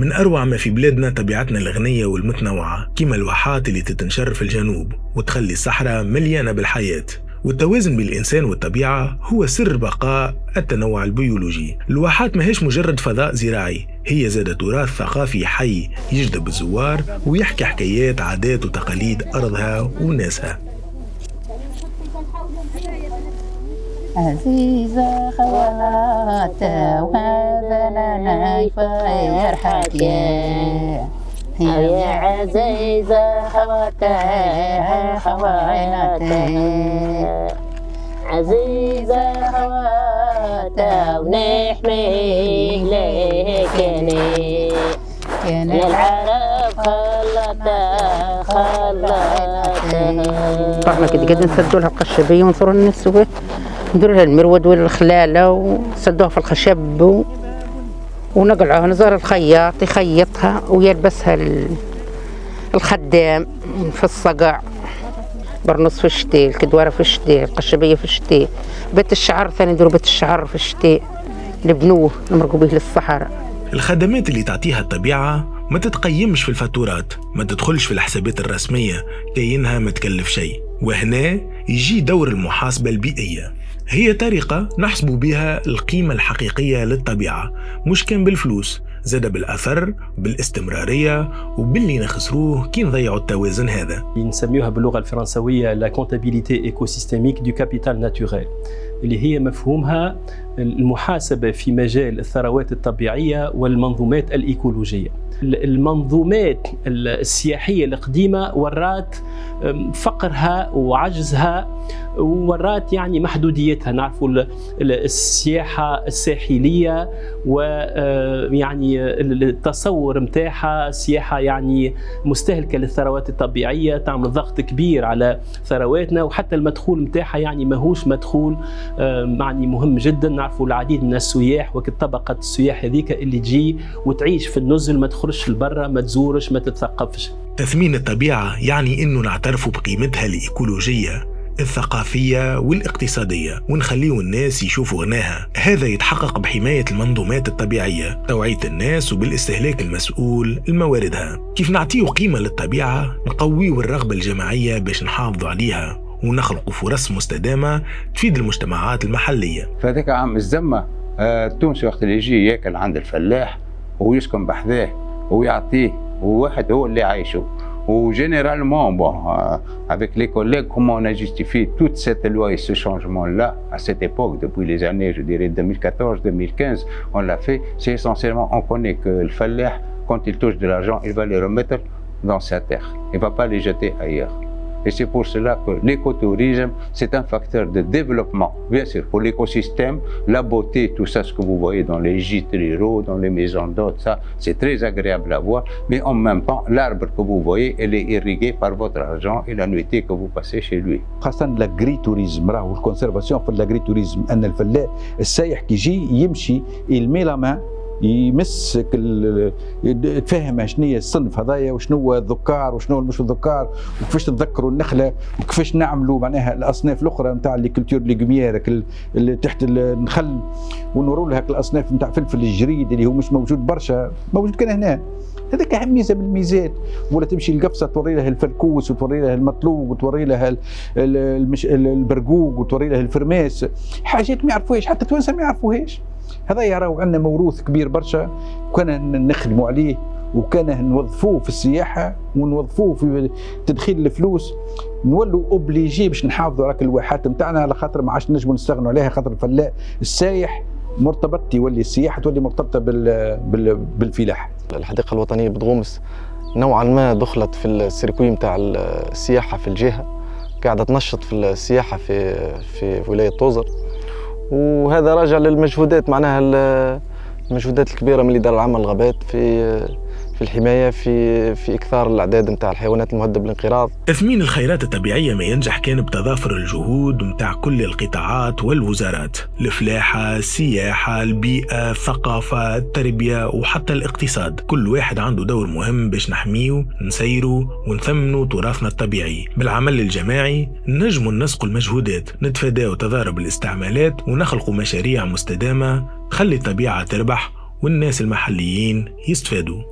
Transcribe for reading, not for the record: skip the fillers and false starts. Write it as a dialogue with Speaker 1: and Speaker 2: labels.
Speaker 1: من أروع ما في بلادنا طبيعتنا الغنية والمتنوعة، كما الواحات اللي تتنشر في الجنوب وتخلي الصحراء مليانة بالحياة. والتوازن بين الإنسان والطبيعة هو سر بقاء التنوع البيولوجي. الواحات ماهيش مجرد فضاء زراعي، هي زادة تراث ثقافي حي يجذب الزوار ويحكي حكايات عادات وتقاليد أرضها وناسها.
Speaker 2: عزيزة خواته وهذا نايفة يرحكي يا عزيزة خواتها خواتها عزيزة خواتها ونحمي ليكني كان العرب خلتها
Speaker 3: طعمة كده نسدوا لها القشبية ونصروا الناس نديروا لها المرود والخلالة ونسدوها في الخشب ونقلعوها نزار الخياط يخيطها ويلبسها الخدام في الصقع، برنص في الشتاء، الكدوارة في الشتاء، القشبية في الشتاء، بيت الشعر ثاني نديروا بيت الشعر في الشتاء نبنوه نمرقوا به للصحراء.
Speaker 1: الخدمات اللي تعطيها الطبيعة ما تتقيمش في الفاتورات، ما تدخلش في الحسابات الرسمية كأنها ما تكلف شيء. وهنا يجي دور المحاسبة البيئية، هي طريقة نحسب بها القيمة الحقيقية للطبيعة، مش كان بالفلوس، زاد بالأثر بالاستمرارية وباللي نخسروه كي نضيعوا التوازن هذا.
Speaker 4: نسميوها باللغة الفرنسوية لا كونتابيليتي ايكوسيستيميك دو كابيتال ناتوريل، اللي هي مفهومها المحاسبة في مجال الثروات الطبيعية والمنظومات الإيكولوجية. المنظومات السياحية القديمة ورات فقرها وعجزها وورات يعني محدوديتها. نعرفوا السياحة الساحلية ويعني التصور متاعها سياحة يعني مستهلكة للثروات الطبيعية، تعمل ضغط كبير على ثرواتنا، وحتى المدخول متاعها يعني ماهوش مدخول يعني مهم جدا. نعرفوا العديد من السياح وكطبقة السياح هذيك اللي تجي وتعيش في النزل، ما تخرجش لبرا، ما تزورش، ما تتثقفش.
Speaker 1: تثمين الطبيعة يعني إنه نعترف بقيمتها الإيكولوجية الثقافية والاقتصادية ونخليه الناس يشوفوا غناها. هذا يتحقق بحماية المنظومات الطبيعية، توعية الناس وبالاستهلاك المسؤول لمواردها. كيف نعطيه قيمة للطبيعة نقويه الرغبة الجماعية باش نحافظوا عليها ونخلقوا فرص مستدامة تفيد المجتمعات المحلية.
Speaker 5: فذاك عام الزمة التونسي وقت اللي يجي ياكل عند الفلاح ويسكن بحذاه ويعطيه وواحد هو اللي عايشه. Ou généralement, bon, avec les collègues, comment on a justifié toute cette loi et ce changement-là à cette époque, depuis les années, je dirais 2014-2015, on l'a fait. C'est essentiellement, on connaît que le fallah, quand il touche de l'argent, il va les remettre dans sa terre. Il ne va pas les jeter ailleurs. Et c'est pour cela que l'écotourisme, c'est un facteur de développement, bien sûr, pour l'écosystème, la beauté, tout ça, ce que vous voyez dans les gîtes ruraux, dans les maisons d'hôtes, ça, c'est très agréable à voir. Mais en même temps, l'arbre que vous voyez, elle est irriguée par votre argent et la nuitée que vous passez chez lui.
Speaker 6: خاصة l'agriturisme راهو الكونسيرفاسيون في l'agriturisme أن الفلاح السايح كي يجي يمشي يلمي لا مان يمسك تفهم شنو هي الصنف هذايا وشنو هو الذكار وشنو هو مش الذكار وكيفاش تتذكروا النخله وكيفاش نعملوا معناها الاصناف الاخرى نتاع لي كولتور ليغوميير اللي تحت النخل ونوروا لها الاصناف نتاع فلفل الجريد اللي هو مش موجود برشا، موجود كان هنا. هذاك ميزه من الميزات. ولا تمشي القفصه توري لها الفركوس وتوري لها المطلوب وتوري لها البرقوق وتوري لها الفرماس، حاجات ما يعرفوهاش حتى التوانسه ما يعرفوهاش. هذا يراو عندنا موروث كبير برشا كنا نخدموا عليه وكان نوظفوه في السياحه ونوظفوه في تدخيل الفلوس، نولوا اوبليجي باش نحافظوا على الواحات نتاعنا على خاطر ما عادش نجموا نستغنوا عليها، خاطر الفلاح السايح مرتبط يولي السياحه تولي مرتبطه بالفلاح.
Speaker 7: الحديقه الوطنيه بتغومس نوعا ما دخلت في السيركوي نتاع السياحه في الجهه، قاعده تنشط في السياحه في ولايه طوزر، وهذا راجع للمجهودات معناها المجهودات الكبيره من اللي دار العمل الغابات في الحمايه في اكثار الاعداد نتاع الحيوانات المهدده بالانقراض.
Speaker 1: تثمين الخيرات الطبيعيه ما ينجح كان بتضافر الجهود نتاع كل القطاعات والوزارات، الفلاحه، السياحه، البيئه، الثقافه، التربيه وحتى الاقتصاد. كل واحد عنده دور مهم باش نحميه، نسيروا ونثمنوا تراثنا الطبيعي. بالعمل الجماعي نجموا ننسقوا المجهودات، نتفاداو تضارب الاستعمالات ونخلقوا مشاريع مستدامه تخلي الطبيعه تربح والناس المحليين يستفادوا.